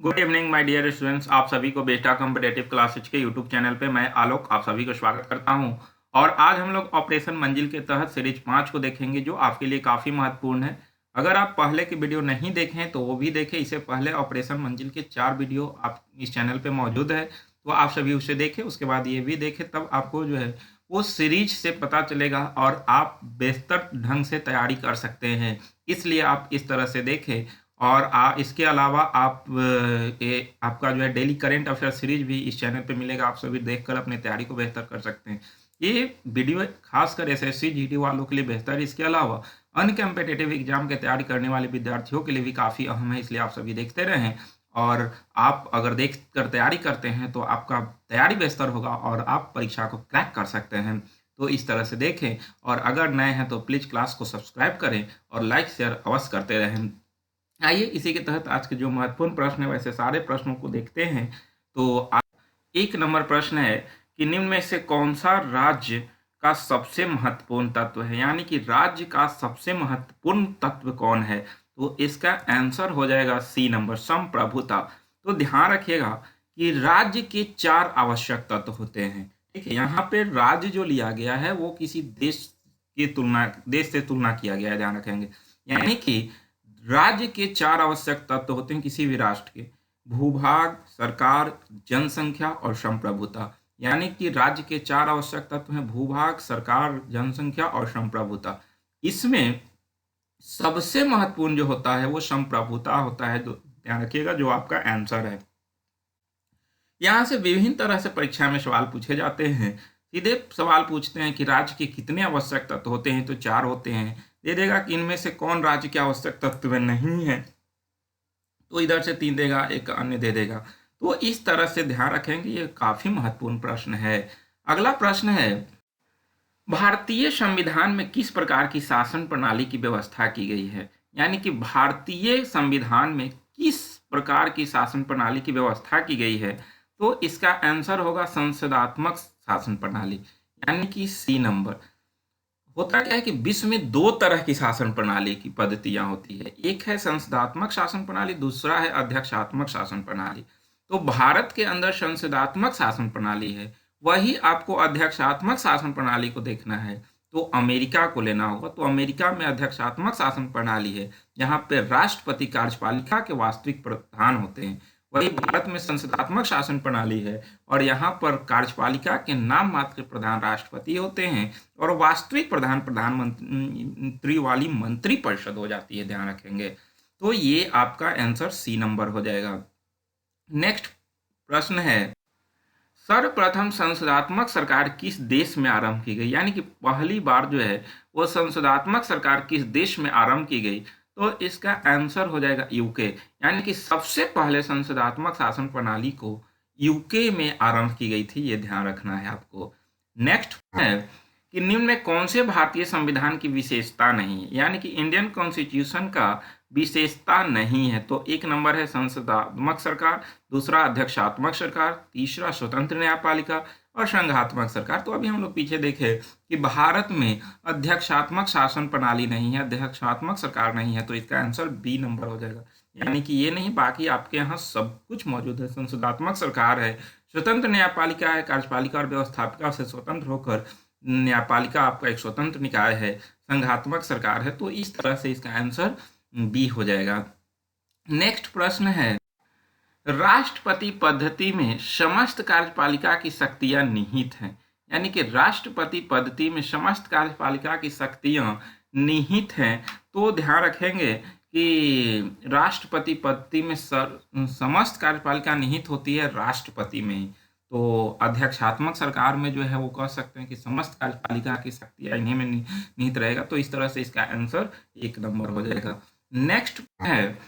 Good evening my dear students. आप सभी को बेटा कॉम्पिटेटिव क्लासेज के यूट्यूब चैनल पे मैं आलोक आप सभी को स्वागत करता हूं। और आज हम लोग ऑपरेशन मंजिल के तहत सीरीज 5 को देखेंगे, जो आपके लिए काफ़ी महत्वपूर्ण है। अगर आप पहले की वीडियो नहीं देखें तो वो भी देखें। इससे पहले ऑपरेशन मंजिल के 4 वीडियो आप इस चैनल पे मौजूद है, तो आप सभी उसे देखें। उसके बाद ये भी देखें, तब आपको जो है वो सीरीज से पता चलेगा और आप बेहतर ढंग से तैयारी कर सकते हैं। इसलिए आप इस तरह से देखें। और इसके अलावा आप आपका जो है डेली करंट अफेयर सीरीज भी इस चैनल पे मिलेगा। आप सभी देखकर अपनी तैयारी को बेहतर कर सकते हैं। ये वीडियो खासकर एसएससी जीडी वालों के लिए बेहतर है। इसके अलावा अन्य कम्पिटेटिव एग्जाम की तैयारी करने वाले विद्यार्थियों के लिए भी काफ़ी अहम है, इसलिए आप सभी देखते रहें। और आप अगर देख कर तैयारी करते हैं तो आपका तैयारी बेहतर होगा और आप परीक्षा को क्रैक कर सकते हैं। तो इस तरह से देखें, और अगर नए हैं तो प्लीज़ क्लास को सब्सक्राइब करें और लाइक शेयर अवश्य करते रहें। आइए इसी के तहत आज के जो महत्वपूर्ण प्रश्न है, वैसे सारे प्रश्नों को देखते हैं। तो एक नंबर प्रश्न है कि निम्न में से कौन सा राज्य का सबसे महत्वपूर्ण तत्व है, यानी कि राज्य का सबसे महत्वपूर्ण तत्व कौन है। तो इसका आंसर हो जाएगा सी नंबर, संप्रभुता। तो ध्यान रखिएगा कि राज्य के 4 आवश्यक तत्व होते हैं। ठीक है, यहाँ पे राज्य जो लिया गया है वो किसी देश से तुलना किया गया है, ध्यान रखेंगे। यानी कि राज्य के 4 आवश्यक तत्व होते हैं किसी भी राष्ट्र के: भूभाग, सरकार, जनसंख्या और संप्रभुता। यानी कि राज्य के 4 आवश्यक तत्व हैं: भूभाग, सरकार, जनसंख्या और संप्रभुता। इसमें सबसे महत्वपूर्ण जो होता है वो संप्रभुता होता है। तो ध्यान रखिएगा, जो आपका आंसर है। यहाँ से विभिन्न तरह से परीक्षा में सवाल पूछे जाते हैं। सीधे सवाल पूछते हैं कि राज्य के कितने आवश्यक तत्व होते हैं, तो 4 होते हैं। दे देगा कि इनमें से कौन राज्य के आवश्यक तत्व नहीं है, तो इधर से 3 देगा, एक अन्य दे देगा। तो इस तरह से ध्यान रखेंगे, ये काफी महत्वपूर्ण प्रश्न है। अगला प्रश्न है, भारतीय संविधान में किस प्रकार की शासन प्रणाली की व्यवस्था की गई है। यानी कि भारतीय संविधान में किस प्रकार की शासन प्रणाली की व्यवस्था की गई है। तो इसका आंसर होगा संसदात्मक शासन प्रणाली, यानी कि सी नंबर। होता क्या है कि विश्व में 2 तरह की शासन प्रणाली की पद्धतियां होती है। एक है संसदात्मक शासन प्रणाली, दूसरा है अध्यक्षात्मक शासन प्रणाली। तो भारत के अंदर संसदात्मक शासन प्रणाली है, वही आपको अध्यक्षात्मक शासन प्रणाली को देखना है तो अमेरिका को लेना होगा। तो अमेरिका में अध्यक्षात्मक शासन प्रणाली है, जहाँ पे राष्ट्रपति कार्यपालिका के वास्तविक प्रधान होते हैं। वही भारत में संसदात्मक शासन प्रणाली है और यहाँ पर कार्यपालिका के नाम मात्र प्रधान राष्ट्रपति होते हैं और वास्तविक प्रधान प्रधानमंत्री वाली मंत्री परिषद हो जाती है, ध्यान रखेंगे। तो ये आपका आंसर सी नंबर हो जाएगा। नेक्स्ट प्रश्न है, सर्वप्रथम संसदात्मक सरकार किस देश में आरंभ की गई। यानी कि पहली बार जो है वो संसदात्मक सरकार किस देश में आरंभ की गई। तो इसका आंसर हो जाएगा यूके। यानी कि सबसे पहले संसदात्मक शासन प्रणाली को यूके में आरंभ की गई थी, ये ध्यान रखना है आपको। नेक्स्ट है कि निम्न में कौन से भारतीय संविधान की विशेषता नहीं है, यानी कि इंडियन कॉन्स्टिट्यूशन का विशेषता नहीं है। तो एक नंबर है संसदात्मक सरकार, दूसरा अध्यक्षात्मक सरकार, तीसरा स्वतंत्र न्यायपालिका और संघात्मक सरकार। तो अभी हम लोग पीछे देखे कि भारत में अध्यक्षात्मक शासन प्रणाली नहीं है, अध्यक्षात्मक सरकार नहीं है, तो इसका आंसर बी नंबर हो जाएगा। यानी कि ये नहीं, बाकी आपके यहाँ सब कुछ मौजूद है। संसदात्मक सरकार है, स्वतंत्र न्यायपालिका है, कार्यपालिका और व्यवस्थापिका से स्वतंत्र होकर न्यायपालिका आपका एक स्वतंत्र निकाय है, संघात्मक सरकार है। तो इस तरह से इसका आंसर बी हो जाएगा। नेक्स्ट प्रश्न है, राष्ट्रपति पद्धति में समस्त कार्यपालिका की शक्तियां निहित हैं। यानी कि राष्ट्रपति पद्धति में समस्त कार्यपालिका की शक्तियां निहित हैं। तो ध्यान रखेंगे कि राष्ट्रपति पद्धति में समस्त कार्यपालिका निहित होती है राष्ट्रपति में ही। तो अध्यक्षात्मक सरकार में जो है वो कह सकते हैं कि समस्त कार्यपालिका की शक्तियां इन्हीं में निहित रहेगा। तो इस तरह से इसका आंसर एक नंबर हो जाएगा। नेक्स्ट है,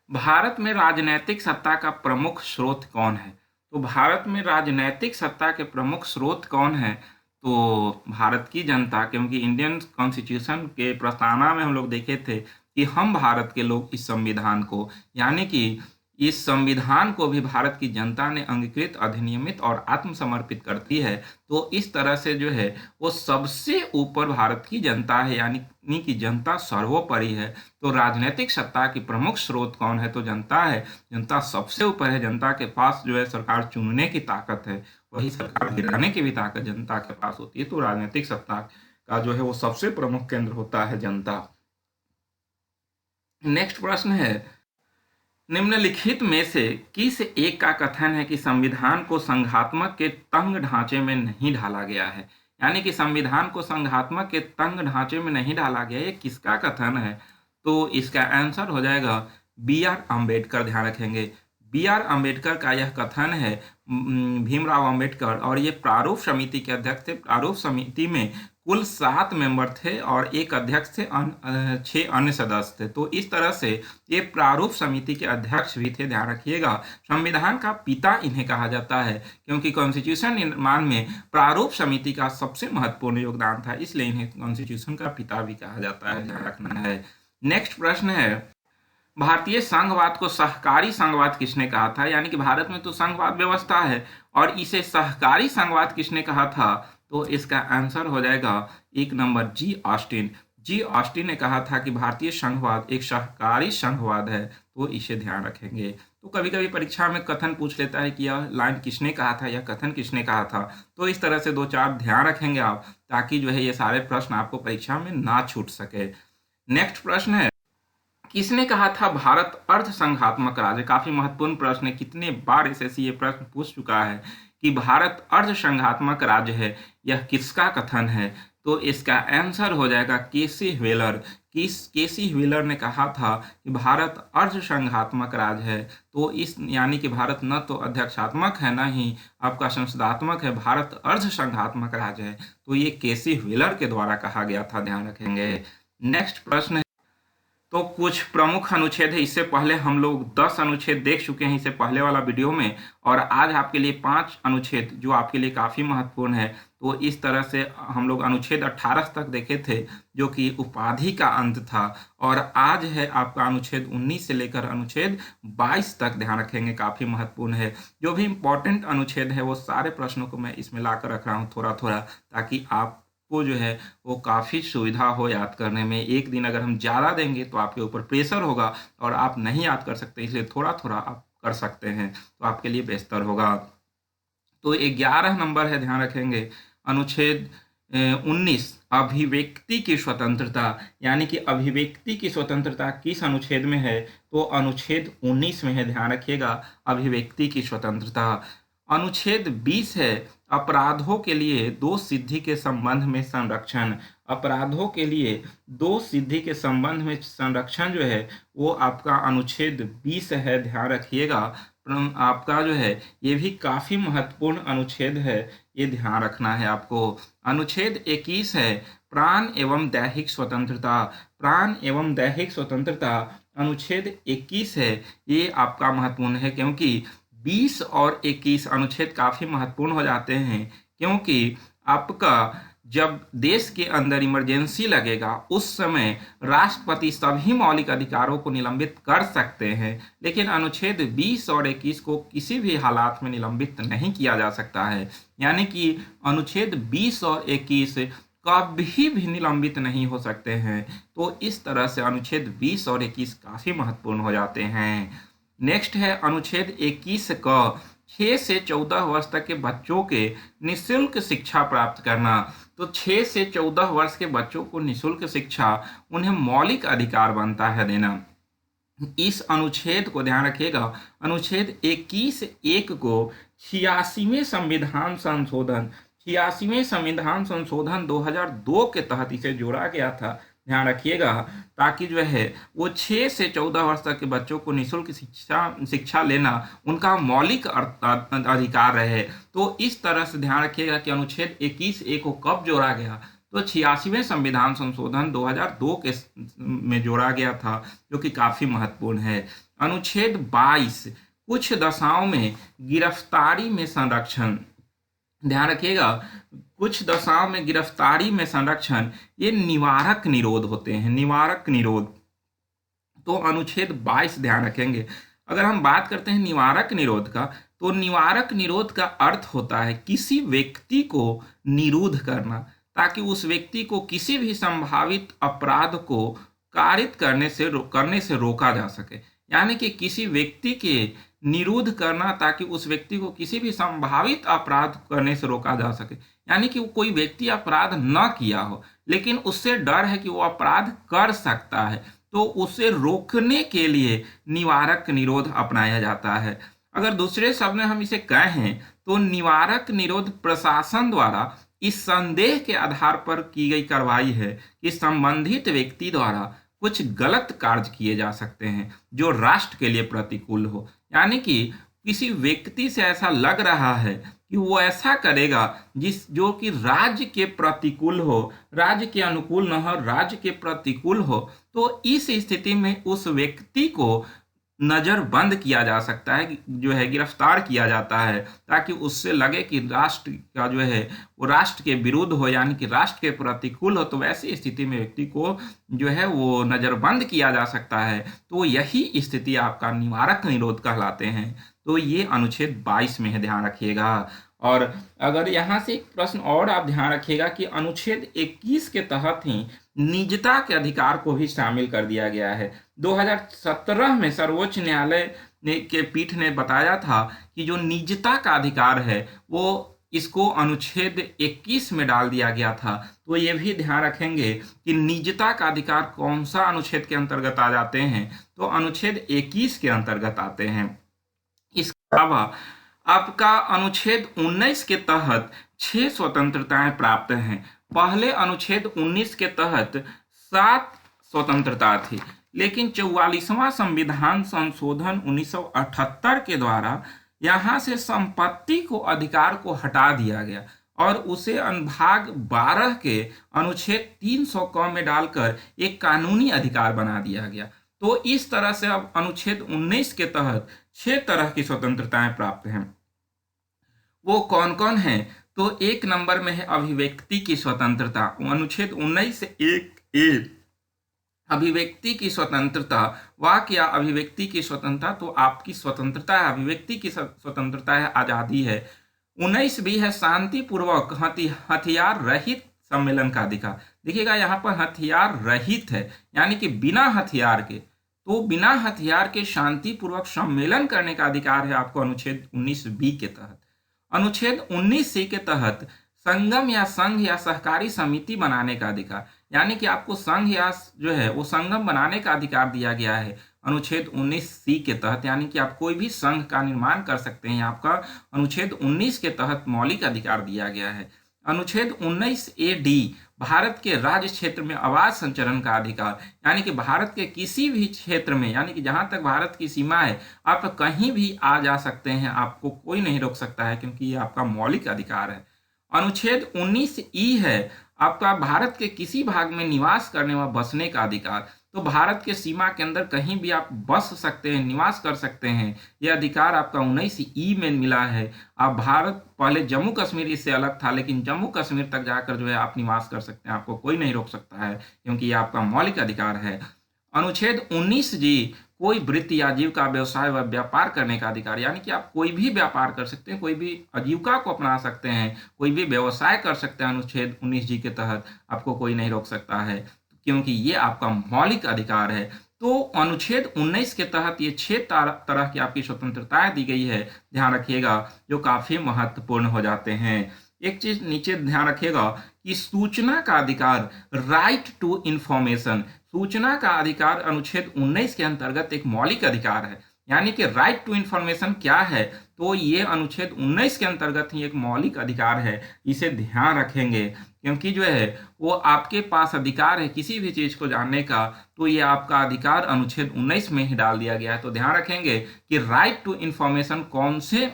भारत में राजनैतिक सत्ता का प्रमुख स्रोत कौन है। तो भारत में राजनैतिक सत्ता के प्रमुख स्रोत कौन है। तो भारत की जनता, क्योंकि इंडियन कॉन्स्टिट्यूशन के प्रस्तावना में हम लोग देखे थे कि हम भारत के लोग इस संविधान को, यानी कि इस संविधान को भी भारत की जनता ने अंगीकृत, अधिनियमित और आत्मसमर्पित करती है। तो इस तरह से जो है वो सबसे ऊपर भारत की जनता है, यानी कि जनता सर्वोपरि है। तो राजनीतिक सत्ता की प्रमुख स्रोत कौन है? तो जनता है। जनता सबसे ऊपर है। जनता के पास जो है सरकार चुनने की ताकत है, वही सरकार गिराने की भी ताकत जनता के पास होती है। तो राजनीतिक सत्ता का जो है वो सबसे प्रमुख केंद्र होता है जनता। नेक्स्ट प्रश्न है, निम्नलिखित में से किस एक का कथन है कि संविधान को संघात्मक के तंग ढांचे में नहीं ढाला गया है? यानी कि संविधान को संघात्मक के तंग ढांचे में नहीं ढाला गया, ये किसका कथन है? तो इसका आंसर हो जाएगा बी आर अम्बेडकर। ध्यान रखेंगे, बी आर अम्बेडकर का यह कथन है। भीमराव अम्बेडकर, और ये प्रारूप समिति के अध्यक्ष थे। प्रारूप समिति में कुल 7 मेंबर थे और एक अध्यक्ष थे, 6 अन्य सदस्य थे। तो इस तरह से ये प्रारूप समिति के अध्यक्ष भी थे। ध्यान रखिएगा, संविधान का पिता इन्हें कहा जाता है, क्योंकि कॉन्स्टिट्यूशन निर्माण में प्रारूप समिति का सबसे महत्वपूर्ण योगदान था, इसलिए इन्हें कॉन्स्टिट्यूशन का पिता भी कहा जाता है। ध्यान रखना है। नेक्स्ट प्रश्न है, भारतीय संघवाद को सहकारी संघवाद किसने कहा था? यानी कि भारत में तो संघवाद व्यवस्था है और इसे सहकारी संघवाद किसने कहा था? तो इसका आंसर हो जाएगा 1 नंबर जी ऑस्टिन। जी ऑस्टिन ने कहा था कि भारतीय संघवाद एक सहकारी संघवाद है। तो इसे ध्यान रखेंगे। तो कभी कभी परीक्षा में कथन पूछ लेता है कि यह लाइन किसने कहा था, यह कथन किसने कहा था। तो इस तरह से 2-4 ध्यान रखेंगे आप, ताकि जो है ये सारे प्रश्न आपको परीक्षा में ना छूट सके। नेक्स्ट प्रश्न है, किसने कहा था भारत अर्ध संघात्मक राज्य? काफी महत्वपूर्ण प्रश्न है, कितने बार एसएससी ये प्रश्न पूछ चुका है कि भारत अर्ध संघात्मक राज्य है, यह किसका कथन है? तो इसका आंसर हो जाएगा केसी व्हीलर। केसी व्हीलर ने कहा था कि भारत अर्ध संघात्मक राज्य है। तो इस यानी कि भारत न तो अध्यक्षात्मक है, न ही आपका संसदात्मक है, भारत अर्ध संघात्मक राज्य है। तो ये केसी व्हीलर के द्वारा कहा गया था। ध्यान रखेंगे। नेक्स्ट प्रश्न है, तो कुछ प्रमुख अनुच्छेद है। इससे पहले हम लोग 10 अनुच्छेद देख चुके हैं इससे पहले वाला वीडियो में, और आज आपके लिए 5 अनुच्छेद जो आपके लिए काफ़ी महत्वपूर्ण है। तो इस तरह से हम लोग अनुच्छेद 18 तक देखे थे, जो कि उपाधि का अंत था, और आज है आपका अनुच्छेद 19 से लेकर अनुच्छेद 22 तक। ध्यान रखेंगे, काफ़ी महत्वपूर्ण है। जो भी इंपॉर्टेंट अनुच्छेद है वो सारे प्रश्नों को मैं इसमें ला कर रख रहा हूँ थोड़ा थोड़ा, ताकि आप को जो है वो काफ़ी सुविधा हो याद करने में। एक दिन अगर हम ज़्यादा देंगे तो आपके ऊपर प्रेशर होगा और आप नहीं याद कर सकते, इसलिए थोड़ा थोड़ा आप कर सकते हैं तो आपके लिए बेहतर होगा। तो 11 नंबर है, ध्यान रखेंगे, अनुच्छेद 19 अभिव्यक्ति की स्वतंत्रता। यानी कि अभिव्यक्ति की स्वतंत्रता किस अनुच्छेद में है? तो अनुच्छेद 19 में है। ध्यान रखिएगा, अभिव्यक्ति की स्वतंत्रता। अनुच्छेद 20 है अपराधों के लिए 2 सिद्धि के संबंध में संरक्षण। अपराधों के लिए 2 सिद्धि के संबंध में संरक्षण जो है वो आपका अनुच्छेद 20 है। ध्यान रखिएगा, आपका जो है ये भी काफ़ी महत्वपूर्ण अनुच्छेद है, ये ध्यान रखना है आपको। अनुच्छेद 21 है प्राण एवं दैहिक स्वतंत्रता। प्राण एवं दैहिक स्वतंत्रता अनुच्छेद 21 है, ये आपका महत्वपूर्ण है, क्योंकि 20 और 21 अनुच्छेद काफ़ी महत्वपूर्ण हो जाते हैं, क्योंकि आपका जब देश के अंदर इमरजेंसी लगेगा उस समय राष्ट्रपति सभी मौलिक अधिकारों को निलंबित कर सकते हैं, लेकिन अनुच्छेद 20 और 21 को किसी भी हालात में निलंबित नहीं किया जा सकता है। यानी कि अनुच्छेद 20 और 21 कभी भी निलंबित नहीं हो सकते हैं। तो इस तरह से अनुच्छेद 20 और 21 काफ़ी महत्वपूर्ण हो जाते हैं। नेक्स्ट है अनुच्छेद 21 का 6 से 14 वर्ष तक के बच्चों के निःशुल्क शिक्षा प्राप्त करना। तो 6 से 14 वर्ष के बच्चों को निःशुल्क शिक्षा उन्हें मौलिक अधिकार बनता है देना। इस अनुच्छेद को ध्यान रखिएगा, अनुच्छेद 21(1) को 86वें संविधान संशोधन 2002 के तहत इसे जोड़ा गया था। ध्यान रखिएगा, ताकि जो है वो 6 से 14 वर्ष तक के बच्चों को निःशुल्क शिक्षा लेना उनका मौलिक अधिकार रहे। तो इस तरह से ध्यान रखिएगा कि अनुच्छेद 21(1) को कब जोड़ा गया? तो 86वें संविधान संशोधन 2002 के में जोड़ा गया था, जो कि काफ़ी महत्वपूर्ण है। अनुच्छेद 22 कुछ दशाओं में गिरफ्तारी में संरक्षण। ध्यान रखिएगा, कुछ दशाओं में गिरफ्तारी में संरक्षण, ये निवारक निरोध होते हैं, निवारक निरोध। तो अनुच्छेद 22 ध्यान रखेंगे। अगर हम बात करते हैं निवारक निरोध का, तो निवारक निरोध का अर्थ होता है किसी व्यक्ति को निरुद्ध करना, ताकि उस व्यक्ति को किसी भी संभावित अपराध को कारित करने से रोका जा सके। यानी कि किसी व्यक्ति के निरुद्ध करना ताकि उस व्यक्ति को किसी भी संभावित अपराध करने से रोका जा सके। यानी कि कोई व्यक्ति अपराध न किया हो लेकिन उससे डर है कि वो अपराध कर सकता है, तो उसे रोकने के लिए निवारक निरोध अपनाया जाता है। अगर दूसरे शब्द में हम इसे कहें तो निवारक निरोध प्रशासन द्वारा इस संदेह के आधार पर की गई कार्रवाई है कि संबंधित व्यक्ति द्वारा कुछ गलत कार्य किए जा सकते हैं जो राष्ट्र के लिए प्रतिकूल हो। यानी कि किसी व्यक्ति से ऐसा लग रहा है कि वो ऐसा करेगा जो कि राज्य के प्रतिकूल हो, राज्य के अनुकूल न हो, राज्य के प्रतिकूल हो, तो इस स्थिति में उस व्यक्ति को नज़रबंद किया जा सकता है, जो है गिरफ्तार किया जाता है, ताकि उससे लगे कि राष्ट्र का जो है वो राष्ट्र के विरुद्ध हो, यानी कि राष्ट्र के प्रतिकूल हो। तो वैसी स्थिति में व्यक्ति को जो है वो नज़रबंद किया जा सकता है। तो यही स्थिति आपका निवारक निरोध कहलाते हैं। तो ये अनुच्छेद 22 में है, ध्यान रखिएगा। और अगर यहाँ से एक प्रश्न और आप ध्यान रखिएगा कि अनुच्छेद 21 के तहत ही निजता के अधिकार को भी शामिल कर दिया गया है। 2017 में सर्वोच्च न्यायालय के पीठ ने बताया था कि जो निजता का अधिकार है वो इसको अनुच्छेद 21 में डाल दिया गया था। तो ये भी ध्यान रखेंगे कि निजता का अधिकार कौन सा अनुच्छेद के अंतर्गत आ जाते हैं, तो अनुच्छेद 21 के अंतर्गत आते हैं। इसके अलावा आपका अनुच्छेद 19 के तहत 6 स्वतंत्रताएं प्राप्त हैं। पहले अनुच्छेद 19 के तहत 7 स्वतंत्रता थी, लेकिन 44वां संविधान संशोधन 1978 के द्वारा यहाँ से संपत्ति को अधिकार को हटा दिया गया और उसे अनुभाग 12 के अनुच्छेद 300 क में डालकर एक कानूनी अधिकार बना दिया गया। तो इस तरह से अब अनुच्छेद 19 के तहत 6 तरह की स्वतंत्रताएं प्राप्त हैं। वो कौन कौन हैं? तो एक नंबर में है अभिव्यक्ति की स्वतंत्रता, अनुच्छेद 19(1)(a) अभिव्यक्ति की स्वतंत्रता। वाक या अभिव्यक्ति की स्वतंत्रता, तो आपकी स्वतंत्रता है, अभिव्यक्ति की स्वतंत्रता है, आजादी है। 19 है शांतिपूर्वक हथियार रहित सम्मेलन का अधिकार। देखिएगा यहाँ पर हथियार रहित है, यानी कि बिना हथियार के, तो बिना हथियार के शांतिपूर्वक सम्मेलन करने का अधिकार है आपको अनुच्छेद 19(b) के तहत। अनुच्छेद 19(c) के तहत संगम या संघ या सहकारी समिति बनाने का अधिकार, यानी कि आपको संघ या जो है वो संगम बनाने का अधिकार दिया गया है अनुच्छेद 19(c) के तहत। यानी कि आप कोई भी संघ का निर्माण कर सकते हैं, आपका अनुच्छेद 19 के तहत मौलिक अधिकार दिया गया है। अनुच्छेद 19(a)(d) भारत के राज्य क्षेत्र में आवाज संचरण का अधिकार, यानी कि भारत के किसी भी क्षेत्र में, यानी कि जहां तक भारत की सीमा है, आप कहीं भी आ जा सकते हैं, आपको कोई नहीं रोक सकता है, क्योंकि ये आपका मौलिक अधिकार है। अनुच्छेद 19(e) है आपका भारत के किसी भाग में निवास करने व बसने का अधिकार। तो भारत के सीमा के अंदर कहीं भी आप बस सकते हैं, निवास कर सकते हैं, यह अधिकार आपका 19(e) में मिला है। आप भारत, पहले जम्मू कश्मीर इससे अलग था, लेकिन जम्मू कश्मीर तक जाकर जो है आप निवास कर सकते हैं, आपको कोई नहीं रोक सकता है, क्योंकि ये आपका मौलिक अधिकार है। अनुच्छेद 19(g) कोई वृत्ति आजीविका व्यवसाय व व्यापार करने का अधिकार, यानी कि आप कोई भी व्यापार कर सकते हैं, कोई भी आजीविका को अपना सकते हैं, कोई भी व्यवसाय कर सकते हैं। अनुच्छेद 19(g) के तहत आपको कोई नहीं रोक सकता है, क्योंकि ये आपका मौलिक अधिकार है। तो अनुच्छेद 19 के तहत ये 6 तरह की आपकी स्वतंत्रताएं दी गई है, ध्यान रखिएगा, जो काफी महत्वपूर्ण हो जाते हैं। एक चीज नीचे ध्यान रखिएगा कि सूचना का अधिकार, राइट टू इंफॉर्मेशन, सूचना का अधिकार अनुच्छेद 19 के अंतर्गत एक मौलिक अधिकार है। यानी कि राइट टू इंफॉर्मेशन क्या है, तो ये अनुच्छेद 19 के अंतर्गत ही एक मौलिक अधिकार है, इसे ध्यान रखेंगे, क्योंकि जो है वो आपके पास अधिकार है किसी भी चीज को जानने का, तो ये आपका अधिकार अनुच्छेद 19 में ही डाल दिया गया है। तो ध्यान रखेंगे कि राइट टू इंफॉर्मेशन कौन से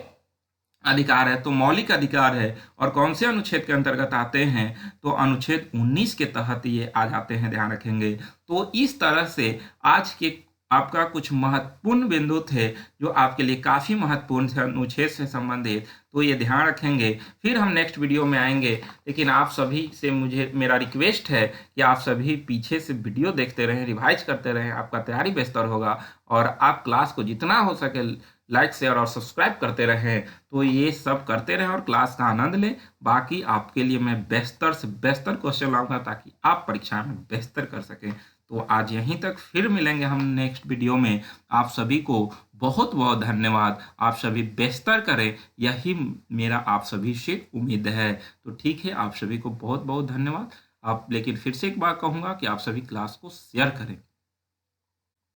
अधिकार है, तो मौलिक अधिकार है, और कौन से अनुच्छेद के अंतर्गत आते हैं, तो अनुच्छेद 19 के तहत ये आ जाते हैं, ध्यान रखेंगे। तो इस तरह से आज के आपका कुछ महत्वपूर्ण बिंदु थे, जो आपके लिए काफ़ी महत्वपूर्ण थे अनुच्छेद से संबंधित, तो ये ध्यान रखेंगे। फिर हम नेक्स्ट वीडियो में आएँगे, लेकिन आप सभी से मुझे मेरा रिक्वेस्ट है कि आप सभी पीछे से वीडियो देखते रहें, रिवाइज़ करते रहें, आपका तैयारी बेहतर होगा और आप क्लास को जितना हो सके लाइक, शेयर और सब्सक्राइब करते रहें। तो ये सब करते रहें और क्लास का आनंद लें। बाकी आपके लिए मैं बेहतर से बेहतर क्वेश्चन लाऊँगा ताकि आप परीक्षा में बेहतर कर सकें। तो आज यहीं तक, फिर मिलेंगे हम नेक्स्ट वीडियो में। आप सभी को बहुत बहुत धन्यवाद। आप सभी बेहतर करें, यही मेरा आप सभी से उम्मीद है। तो ठीक है, आप सभी को बहुत बहुत धन्यवाद। आप लेकिन फिर से एक बार कहूँगा कि आप सभी क्लास को शेयर करें।